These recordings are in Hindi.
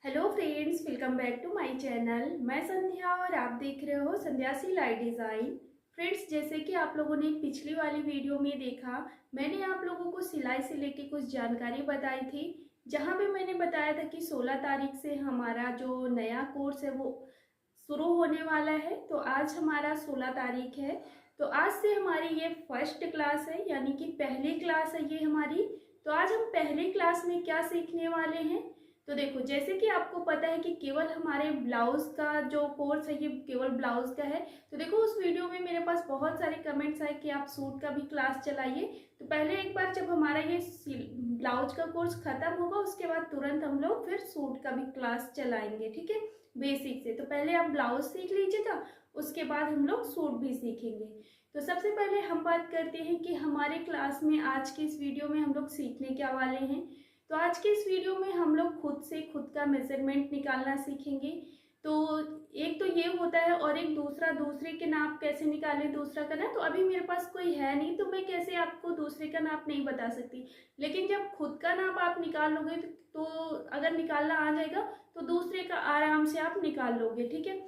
Hello friends, welcome back to my channel. मैं संध्या और आप देख रहे हो संध्या सिलाई डिज़ाइन। फ्रेंड्स, जैसे कि आप लोगों ने पिछली वाली वीडियो में देखा, मैंने आप लोगों को सिलाई से लेके कुछ जानकारी बताई थी, जहां पे मैंने बताया था कि 16 तारीख से हमारा जो नया कोर्स है वो शुरू होने वाला है। तो आज हमारा 16 तारीख है, तो आज से हमारी ये फर्स्ट क्लास है, यानी कि पहली क्लास है ये हमारी। तो आज हम पहली क्लास में क्या सीखने वाले हैं, तो देखो, जैसे कि आपको पता है कि केवल हमारे ब्लाउज का जो कोर्स है ये केवल ब्लाउज का है। तो देखो, उस वीडियो में मेरे पास बहुत सारे कमेंट्स आए कि आप सूट का भी क्लास चलाइए। तो पहले एक बार जब हमारा ये ब्लाउज का कोर्स खत्म होगा, उसके बाद तुरंत हम लोग फिर सूट का भी क्लास चलाएंगे, ठीक है, बेसिक से। तो पहले आप ब्लाउज सीख लीजिएगा, उसके बाद हम लोग सूट भी सीखेंगे। तो सबसे पहले हम बात करते हैं कि हमारे क्लास में आज की इस वीडियो में हम लोग सीखने क्या वाले हैं। तो आज के इस वीडियो में हम लोग खुद से खुद का मेजरमेंट निकालना सीखेंगे। तो एक तो ये होता है, और एक दूसरा दूसरे के नाप कैसे निकालें, दूसरा का ना। तो अभी मेरे पास कोई है नहीं, तो मैं कैसे आपको दूसरे का नाप नहीं बता सकती। लेकिन जब खुद का नाप आप निकाल लोगे तो अगर निकालना आ जाएगा तो दूसरे का आराम से आप निकाल लोगे, ठीक है।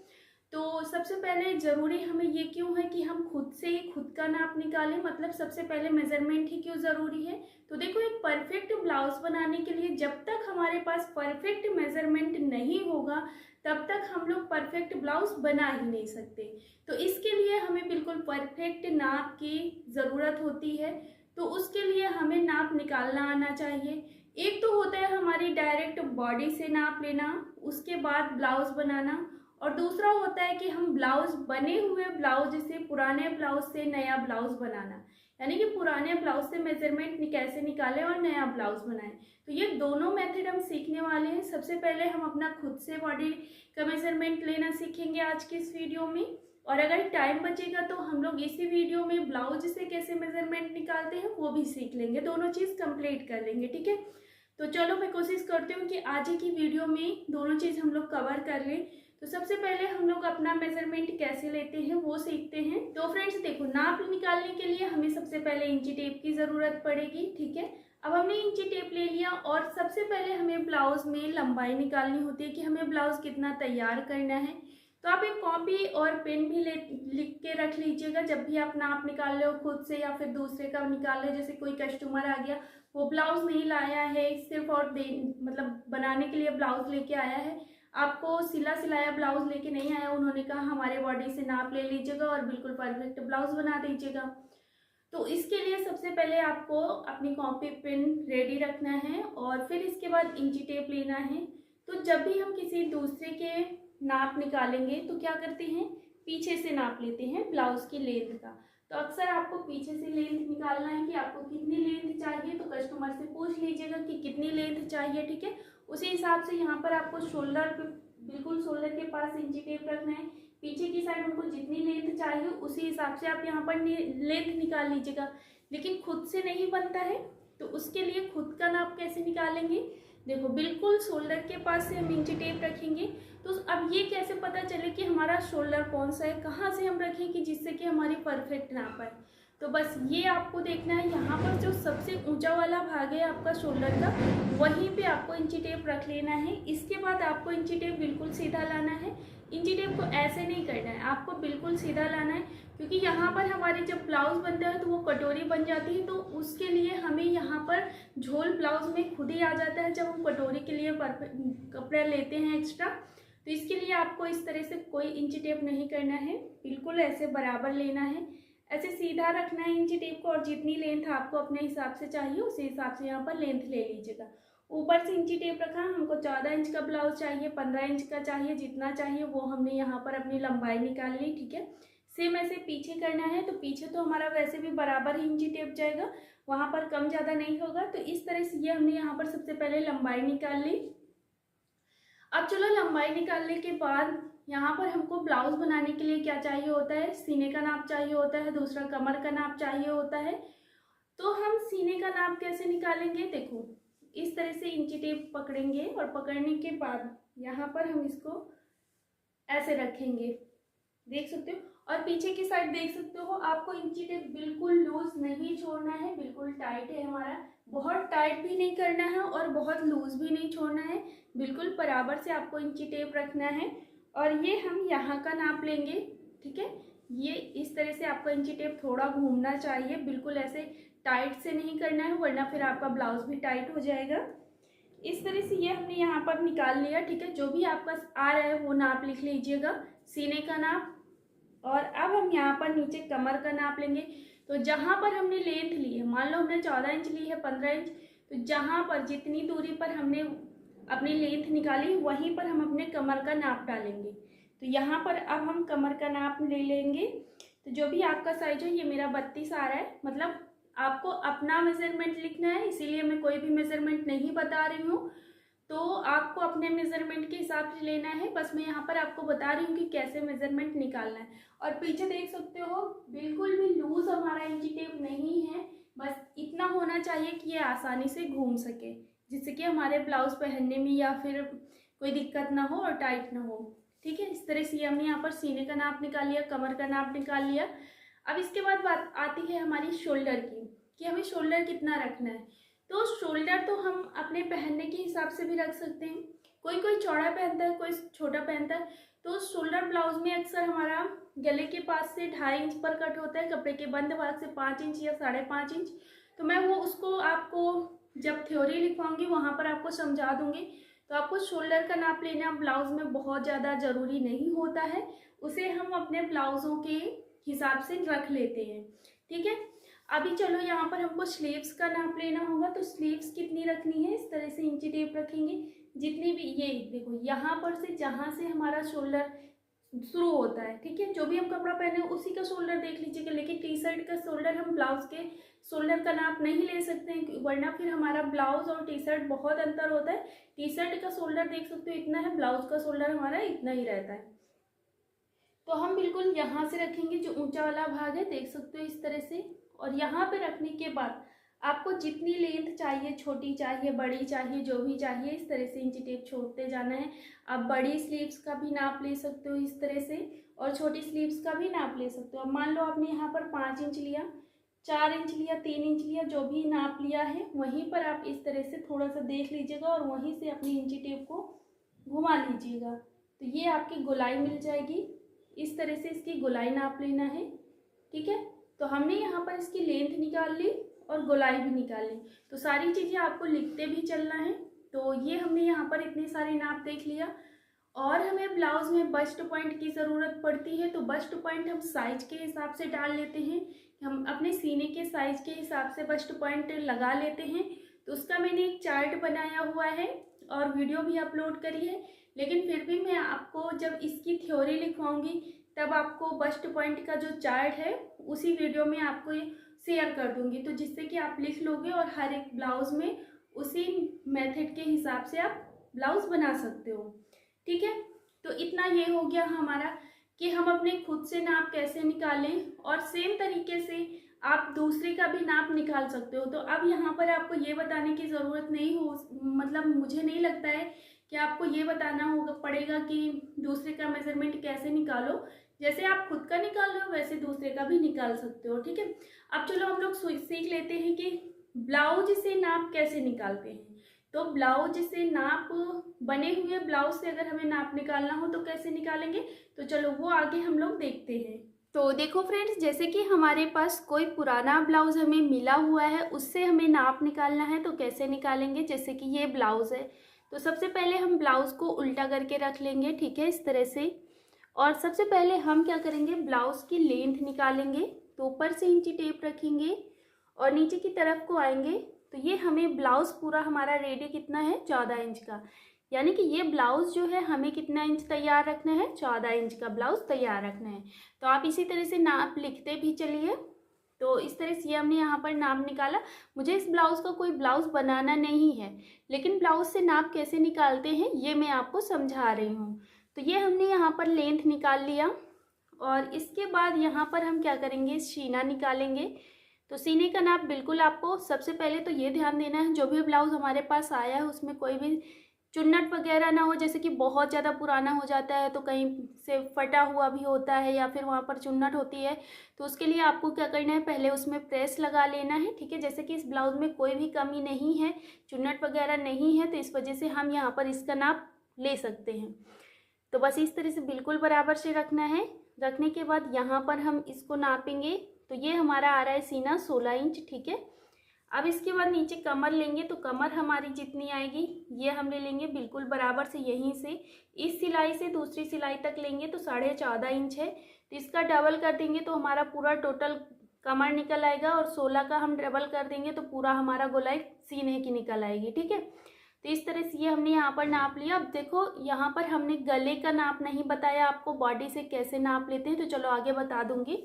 तो सबसे पहले ज़रूरी हमें ये क्यों है कि हम खुद से ही खुद का नाप निकालें, मतलब सबसे पहले मेजरमेंट ही क्यों ज़रूरी है। तो देखो, एक परफेक्ट ब्लाउज बनाने के लिए जब तक हमारे पास परफेक्ट मेजरमेंट नहीं होगा, तब तक हम लोग परफेक्ट ब्लाउज बना ही नहीं सकते। तो इसके लिए हमें बिल्कुल परफेक्ट नाप की ज़रूरत होती है। तो उसके लिए हमें नाप निकालना आना चाहिए। एक तो होता है हमारी डायरेक्ट बॉडी से नाप लेना, उसके बाद ब्लाउज बनाना, और दूसरा होता है कि हम ब्लाउज बने हुए ब्लाउज से, पुराने ब्लाउज से नया ब्लाउज बनाना, यानी कि पुराने ब्लाउज से मेजरमेंट कैसे निकालें और नया ब्लाउज बनाएं। तो ये दोनों मेथड हम सीखने वाले हैं। सबसे पहले हम अपना खुद से बॉडी का मेजरमेंट लेना सीखेंगे आज की इस वीडियो में, और अगर टाइम बचेगा तो हम लोग इसी वीडियो में ब्लाउज से कैसे मेजरमेंट निकालते हैं वो भी सीख लेंगे, दोनों चीज़ कंप्लीट कर लेंगे, ठीक है। तो चलो, मैं कोशिश करती हूँ कि आज ही की वीडियो में दोनों चीज़ हम लोग कवर कर लें। तो सबसे पहले हम लोग अपना मेजरमेंट कैसे लेते हैं वो सीखते हैं। तो फ्रेंड्स देखो, नाप निकालने के लिए हमें सबसे पहले इंची टेप की ज़रूरत पड़ेगी, ठीक है। अब हमने इंची टेप ले लिया, और सबसे पहले हमें ब्लाउज में लंबाई निकालनी होती है कि हमें ब्लाउज कितना तैयार करना है। तो आप एक कॉपी और पेन भी लिख के रख लीजिएगा, जब भी आप नाप निकाल रहे हो खुद से या फिर दूसरे का निकाल रहे हो। जैसे कोई कस्टमर आ गया, वो ब्लाउज नहीं लाया है, सिर्फ और मतलब बनाने के लिए ब्लाउज लेके आया है, आपको सिला सिलाया ब्लाउज लेके नहीं आया, उन्होंने कहा हमारे बॉडी से नाप ले लीजिएगा और बिल्कुल परफेक्ट ब्लाउज बना दीजिएगा। तो इसके लिए सबसे पहले आपको अपनी कॉपी पेन रेडी रखना है, और फिर इसके बाद इंची टेप लेना है। तो जब भी हम किसी दूसरे के नाप निकालेंगे तो क्या करते हैं, पीछे से नाप लेते हैं ब्लाउज की लेंथ का। तो अक्सर आपको पीछे से लेंथ निकालना है कि आपको कितनी लेंथ चाहिए। तो कस्टमर से पूछ लीजिएगा कि कितनी लेंथ चाहिए, ठीक है। उसी हिसाब से यहाँ पर आपको शोल्डर पे, बिल्कुल शोल्डर के पास इंची टेप रखना है। पीछे की साइड उनको जितनी लेंथ चाहिए उसी हिसाब से आप यहाँ पर लेंथ निकाल लीजिएगा। लेकिन खुद से नहीं बनता है, तो उसके लिए खुद का नाप कैसे निकालेंगे, देखो, बिल्कुल शोल्डर के पास से हम इंची टेप रखेंगे। तो अब ये कैसे पता चले कि हमारा शोल्डर कौन सा है, कहाँ से हम रखें कि जिससे कि हमारी परफेक्ट नाप आए। तो बस ये आपको देखना है, यहाँ पर जो सबसे ऊंचा वाला भाग है आपका शोल्डर का, वहीं पे आपको इंची टेप रख लेना है। इसके बाद आपको इंची टेप बिल्कुल सीधा लाना है। इंची टेप को ऐसे नहीं करना है, आपको बिल्कुल सीधा लाना है, क्योंकि यहाँ पर हमारी जब ब्लाउज बनता है तो वो कटोरी बन जाती है। तो उसके लिए हमें यहाँ पर झोल ब्लाउज में खुद ही आ जाता है जब हम कटोरी के लिए कपड़ा लेते हैं एक्स्ट्रा। तो इसके लिए आपको इस तरह से कोई इंची टेप नहीं करना है, बिल्कुल ऐसे बराबर लेना है, ऐसे सीधा रखना है इंची टेप को, और जितनी लेंथ आपको अपने हिसाब से चाहिए उसी हिसाब से यहाँ पर लेंथ ले लीजिएगा। ऊपर से इंची टेप रखा, हमको 14 इंच का ब्लाउज चाहिए, 15 इंच का चाहिए, जितना चाहिए वो हमने यहाँ पर अपनी लंबाई निकाल ली, ठीक है। सेम ऐसे पीछे करना है। तो पीछे तो हमारा वैसे भी बराबर ही इंची टेप जाएगा, वहाँ पर कम ज़्यादा नहीं होगा। तो इस तरह से ये हमने यहाँ पर सबसे पहले लंबाई निकाल ली। अब चलो, लंबाई निकालने के बाद यहाँ पर हमको ब्लाउज बनाने के लिए क्या चाहिए होता है, सीने का नाप चाहिए होता है, दूसरा कमर का नाप चाहिए होता है। तो हम सीने का नाप कैसे निकालेंगे, देखो, इस तरह से इंची टेप पकड़ेंगे, और पकड़ने के बाद यहाँ पर हम इसको ऐसे रखेंगे, देख सकते हो। और पीछे की साइड देख सकते हो, आपको इंची टेप बिल्कुल लूज नहीं छोड़ना है, बिल्कुल टाइट है हमारा, बहुत टाइट भी नहीं करना है और बहुत लूज भी नहीं छोड़ना है, बिल्कुल बराबर से आपको इंची टेप रखना है। और ये हम यहाँ का नाप लेंगे, ठीक है। ये इस तरह से आपका इंची टेप थोड़ा घूमना चाहिए, बिल्कुल ऐसे टाइट से नहीं करना है, वरना फिर आपका ब्लाउज भी टाइट हो जाएगा। इस तरह से ये हमने यहाँ पर निकाल लिया, ठीक है। जो भी आपका आ रहा है वो नाप लिख लीजिएगा, सीने का नाप। और अब हम यहाँ पर नीचे कमर का नाप लेंगे। तो जहाँ पर हमने लेंथ ली है, मान लो हमने 14 इंच ली है, 15 इंच, तो जहाँ पर जितनी दूरी पर हमने अपनी लेंथ निकाली वहीं पर हम अपने कमर का नाप डालेंगे। तो यहाँ पर अब हम कमर का नाप ले लेंगे। तो जो भी आपका साइज है, ये मेरा 32 आ रहा है, मतलब आपको अपना मेजरमेंट लिखना है, इसीलिए मैं कोई भी मेजरमेंट नहीं बता रही हूँ। तो आपको अपने मेजरमेंट के हिसाब से लेना है, बस मैं यहाँ पर आपको बता रही हूँ कि कैसे मेजरमेंट निकालना है। और पीछे देख सकते हो बिल्कुल भी लूज हमारा इंची टेप नहीं है, बस इतना होना चाहिए कि ये आसानी से घूम सके, जिससे कि हमारे ब्लाउज पहनने में या फिर कोई दिक्कत ना हो और टाइट ना हो, ठीक है। इस तरह से हमने यहाँ पर सीने का नाप निकाल लिया, कमर का नाप निकाल लिया। अब इसके बाद बात आती है हमारी शोल्डर की, कि हमें शोल्डर कितना रखना है। तो शोल्डर तो हम अपने पहनने के हिसाब से भी रख सकते हैं, कोई कोई चौड़ा पहनता है, कोई छोटा पहनता है। तो शोल्डर ब्लाउज में अक्सर हमारा गले के पास से 2.5 इंच पर कट होता है, कपड़े के बंद भाग से 5 इंच या 5.5 इंच। तो मैं वो उसको आपको जब थ्योरी लिखवाऊंगी वहाँ पर आपको समझा दूंगी। तो आपको शोल्डर का नाप लेना ब्लाउज में बहुत ज़्यादा ज़रूरी नहीं होता है, उसे हम अपने ब्लाउज़ों के हिसाब से रख लेते हैं, ठीक है। अभी चलो यहाँ पर हमको स्लीव्स का नाप लेना होगा। तो स्लीव्स कितनी रखनी है, इस तरह से इंची टेप रखेंगे, जितनी भी ये देखो यहाँ पर से जहाँ से हमारा शोल्डर शुरू होता है, ठीक है। जो भी हम कपड़ा पहने उसी का शोल्डर देख लीजिएगा, लेकिन टी शर्ट का शोल्डर हम ब्लाउज के शोल्डर का नाप नहीं ले सकते हैं, वरना फिर हमारा ब्लाउज और टी शर्ट बहुत अंतर होता है। टी शर्ट का शोल्डर देख सकते हो इतना है, ब्लाउज का शोल्डर हमारा इतना ही रहता है। तो हम बिल्कुल यहाँ से रखेंगे, जो ऊंचा वाला भाग है देख सकते हो इस तरह से। और यहाँ पे रखने के बाद आपको जितनी लेंथ चाहिए, छोटी चाहिए, बड़ी चाहिए, जो भी चाहिए, इस तरह से इंची टेप छोड़ते जाना है। आप बड़ी स्लीव्स का भी नाप ले सकते हो इस तरह से, और छोटी स्लीव्स का भी नाप ले सकते हो। अब मान लो आपने यहाँ पर 5 इंच लिया, 4 इंच लिया, 3 इंच लिया, जो भी नाप लिया है वहीं पर आप इस तरह से थोड़ा सा देख लीजिएगा और वहीं से अपनी इंची टेप को घुमा लीजिएगा। तो ये आपकी गोलाई मिल जाएगी, इस तरह से इसकी गोलाई नाप लेना है, ठीक है। तो हमने यहाँ पर इसकी लेंथ निकाल ली और गोलाई भी निकाल ली। तो सारी चीज़ें आपको लिखते भी चलना है। तो ये हमने यहाँ पर इतने सारे नाप देख लिया। और हमें ब्लाउज में बस्ट पॉइंट की ज़रूरत पड़ती है, तो बस्ट पॉइंट हम साइज के हिसाब से डाल लेते हैं, हम अपने सीने के साइज के हिसाब से बस्ट पॉइंट लगा लेते हैं। तो उसका मैंने एक चार्ट बनाया हुआ है और वीडियो भी अपलोड करी है, लेकिन फिर भी मैं आपको जब इसकी थ्योरी लिखवाऊंगी तब आपको बस्ट पॉइंट का जो चार्ट है उसी वीडियो में आपको शेयर कर दूंगी, तो जिससे कि आप लिख लोगे और हर एक ब्लाउज में उसी मेथड के हिसाब से आप ब्लाउज बना सकते हो, ठीक है। तो इतना ये हो गया हमारा कि हम अपने खुद से नाप कैसे निकालें, और सेम तरीके से आप दूसरे का भी नाप निकाल सकते हो। तो अब यहाँ पर आपको ये बताने की ज़रूरत नहीं हो, मतलब मुझे नहीं लगता है कि आपको ये बताना होगा पड़ेगा कि दूसरे का मेजरमेंट कैसे निकालो। जैसे आप खुद का निकाल रहे हो वैसे दूसरे का भी निकाल सकते हो, ठीक है। अब चलो हम लोग सीख लेते हैं कि ब्लाउज से नाप कैसे निकालते हैं। तो ब्लाउज से नाप, बने हुए ब्लाउज से अगर हमें नाप निकालना हो तो कैसे निकालेंगे, तो चलो वो आगे हम लोग देखते हैं। तो देखो फ्रेंड्स, जैसे कि हमारे पास कोई पुराना ब्लाउज हमें मिला हुआ है, उससे हमें नाप निकालना है, तो कैसे निकालेंगे। जैसे कि ये ब्लाउज है, तो सबसे पहले हम ब्लाउज को उल्टा करके रख लेंगे, ठीक है, इस तरह से। और सबसे पहले हम क्या करेंगे, ब्लाउज की लेंथ निकालेंगे। तो ऊपर से इंची टेप रखेंगे और नीचे की तरफ को आएंगे। तो ये हमें ब्लाउज पूरा हमारा रेडी कितना है, 14 इंच का, यानी कि ये ब्लाउज जो है हमें कितना इंच तैयार रखना है, 14 इंच का ब्लाउज तैयार रखना है। तो आप इसी तरह से नाप लिखते भी चलिए। तो इस तरह से हमने यहाँ पर नाप निकाला। मुझे इस ब्लाउज का कोई ब्लाउज बनाना नहीं है, लेकिन ब्लाउज से नाप कैसे निकालते हैं ये मैं आपको समझा रही हूँ। तो ये हमने यहाँ पर लेंथ निकाल लिया और इसके बाद यहाँ पर हम क्या करेंगे, सीना निकालेंगे। तो सीने का नाप बिल्कुल आपको सबसे पहले तो ये ध्यान देना है, जो भी ब्लाउज हमारे पास आया है उसमें कोई भी चुन्नट वगैरह ना हो, जैसे कि बहुत ज़्यादा पुराना हो जाता है तो कहीं से फटा हुआ भी होता है या फिर वहाँ पर चुन्नट होती है। तो उसके लिए आपको क्या करना है, पहले उसमें प्रेस लगा लेना है, ठीक है। जैसे कि इस ब्लाउज़ में कोई भी कमी नहीं है, चुन्नट वगैरह नहीं है, तो इस वजह से हम यहाँ पर इसका नाप ले सकते हैं। तो बस इस तरह से बिल्कुल बराबर से रखना है। रखने के बाद यहाँ पर हम इसको नापेंगे। तो ये हमारा आ रहा है सीना 16 इंच, ठीक है। अब इसके बाद नीचे कमर लेंगे, तो कमर हमारी जितनी आएगी ये हम ले लेंगे बिल्कुल बराबर से, यहीं से इस सिलाई से दूसरी सिलाई तक लेंगे तो 14.5 इंच है। तो इसका डबल कर देंगे तो हमारा पूरा टोटल कमर निकल आएगा, और 16 का हम डबल कर देंगे तो पूरा हमारा गोलाई सीने की निकल आएगी, ठीक है। तो इस तरह से ये हमने यहाँ पर नाप लिया। अब देखो यहाँ पर हमने गले का नाप नहीं बताया आपको, बॉडी से कैसे नाप लेते हैं, तो चलो आगे बता दूंगी।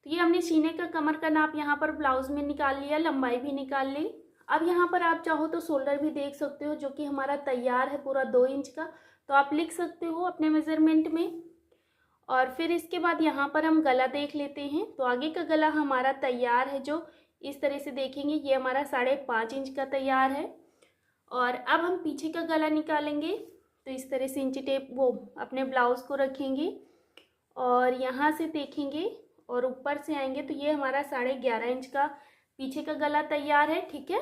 तो ये हमने सीने का कमर का नाप यहाँ पर ब्लाउज में निकाल लिया, लंबाई भी निकाल ली। अब यहाँ पर आप चाहो तो शोल्डर भी देख सकते हो, जो कि हमारा तैयार है पूरा 2 इंच का, तो आप लिख सकते हो अपने मेज़रमेंट में। और फिर इसके बाद यहाँ पर हम गला देख लेते हैं। तो आगे का गला हमारा तैयार है, जो इस तरह से देखेंगे ये हमारा 5.5 इंच का तैयार है। और अब हम पीछे का गला निकालेंगे, तो इस तरह से इंची टेप वो अपने ब्लाउज़ को रखेंगे और यहाँ से देखेंगे और ऊपर से आएंगे, तो ये हमारा 11.5 इंच का पीछे का गला तैयार है, ठीक है।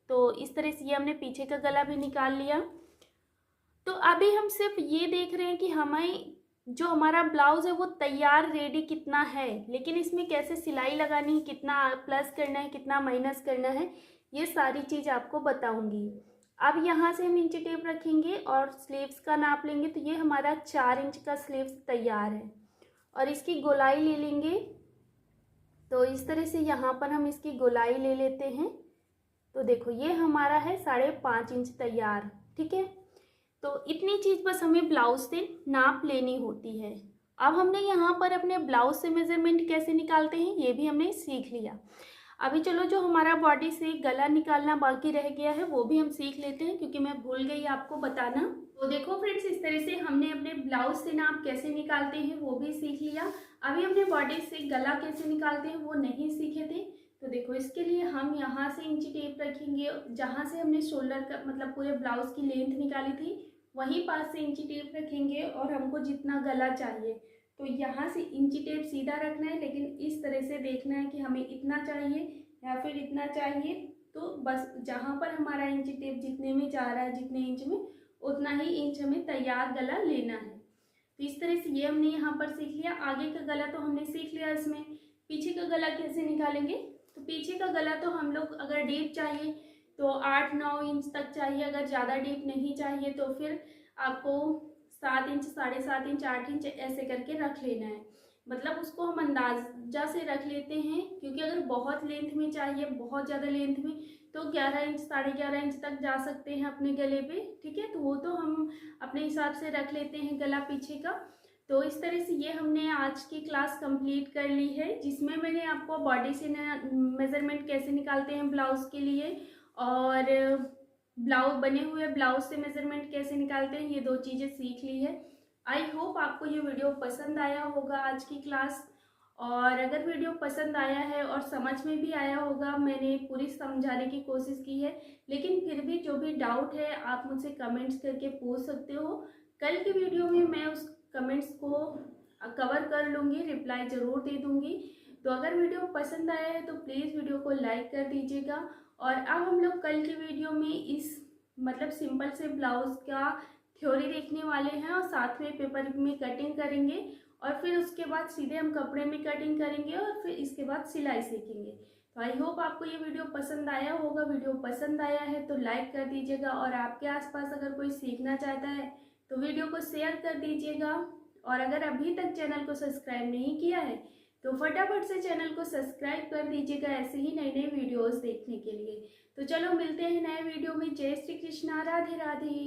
तो इस तरह से ये हमने पीछे का गला भी निकाल लिया। तो अभी हम सिर्फ ये देख रहे हैं कि हमें जो हमारा ब्लाउज़ है वो तैयार रेडी कितना है, लेकिन इसमें कैसे सिलाई लगानी है, कितना प्लस करना है, कितना माइनस करना है, ये सारी चीज़ आपको बताऊंगी। अब यहाँ से हम इंची टेप रखेंगे और स्लीव्स का नाप लेंगे। तो ये हमारा 4 इंच का स्लीव्स तैयार है और इसकी गोलाई ले लेंगे। तो इस तरह से यहाँ पर हम इसकी गोलाई ले लेते हैं। तो देखो ये हमारा है 5.5 इंच तैयार, ठीक है। तो इतनी चीज़ बस हमें ब्लाउज से नाप लेनी होती है। अब हमने यहाँ पर अपने ब्लाउज से मेज़रमेंट कैसे निकालते हैं ये भी हमने सीख लिया। अभी चलो जो हमारा बॉडी से गला निकालना बाकी रह गया है वो भी हम सीख लेते हैं, क्योंकि मैं भूल गई आपको बताना। तो देखो फ्रेंड्स, इस तरह से हमने अपने ब्लाउज से नाप कैसे निकालते हैं वो भी सीख लिया। अभी हमने बॉडी से गला कैसे निकालते हैं वो नहीं सीखे थे। तो देखो इसके लिए हम यहाँ से इंची टेप रखेंगे, जहाँ से हमने शोल्डर का मतलब पूरे ब्लाउज की लेंथ निकाली थी वहीं पास से इंची टेप रखेंगे, और हमको जितना गला चाहिए तो यहाँ से इंची टेप सीधा रखना है, लेकिन इस तरह से देखना है कि हमें इतना चाहिए या फिर इतना चाहिए। तो बस जहाँ पर हमारा इंची टेप जितने में जा रहा है, जितने इंच में, उतना ही इंच हमें तैयार गला लेना है। तो इस तरह से ये हमने यहाँ पर सीख लिया। आगे का गला तो हमने सीख लिया। इसमें पीछे का गला कैसे निकालेंगे, तो पीछे का गला तो हम लोग अगर डीप चाहिए तो 8-9 इंच तक चाहिए, अगर ज़्यादा डीप नहीं चाहिए तो फिर आपको 7 इंच, 7.5 इंच, 8 इंच ऐसे करके रख लेना है। मतलब उसको हम अंदाजा से रख लेते हैं, क्योंकि अगर बहुत लेंथ में चाहिए, बहुत ज़्यादा लेंथ में, तो 11 इंच, 11.5 इंच तक जा सकते हैं अपने गले पे, ठीक है। तो वो तो हम अपने हिसाब से रख लेते हैं गला पीछे का। तो इस तरह से ये हमने आज की क्लास कंप्लीट कर ली है, जिसमें मैंने आपको बॉडी से मेज़रमेंट कैसे निकालते हैं ब्लाउज़ के लिए, और ब्लाउज बने हुए ब्लाउज से मेज़रमेंट कैसे निकालते हैं, ये 2 चीज़ें सीख ली है। आई होप आपको ये वीडियो पसंद आया होगा आज की क्लास। और अगर वीडियो पसंद आया है और समझ में भी आया होगा, मैंने पूरी समझाने की कोशिश की है, लेकिन फिर भी जो भी डाउट है आप मुझसे कमेंट्स करके पूछ सकते हो। कल की वीडियो में मैं उस कमेंट्स को कवर कर लूँगी, रिप्लाई ज़रूर दे दूँगी। तो अगर वीडियो पसंद आया है तो प्लीज़ वीडियो को लाइक कर दीजिएगा। और अब हम लोग कल की वीडियो में इस मतलब सिंपल से ब्लाउज़ का थ्योरी देखने वाले हैं, और साथ में पेपर में कटिंग करेंगे, और फिर उसके बाद सीधे हम कपड़े में कटिंग करेंगे, और फिर इसके बाद सिलाई सीखेंगे। तो आई होप आपको ये वीडियो पसंद आया होगा। वीडियो पसंद आया है तो लाइक कर दीजिएगा, और आपके आसपास अगर कोई सीखना चाहता है तो वीडियो को शेयर कर दीजिएगा। और अगर अभी तक चैनल को सब्सक्राइब नहीं किया है तो फटाफट से चैनल को सब्सक्राइब कर दीजिएगा, ऐसे ही नए नए वीडियोस देखने के लिए। तो चलो मिलते हैं नए वीडियो में। जय श्री कृष्णा, राधे राधे।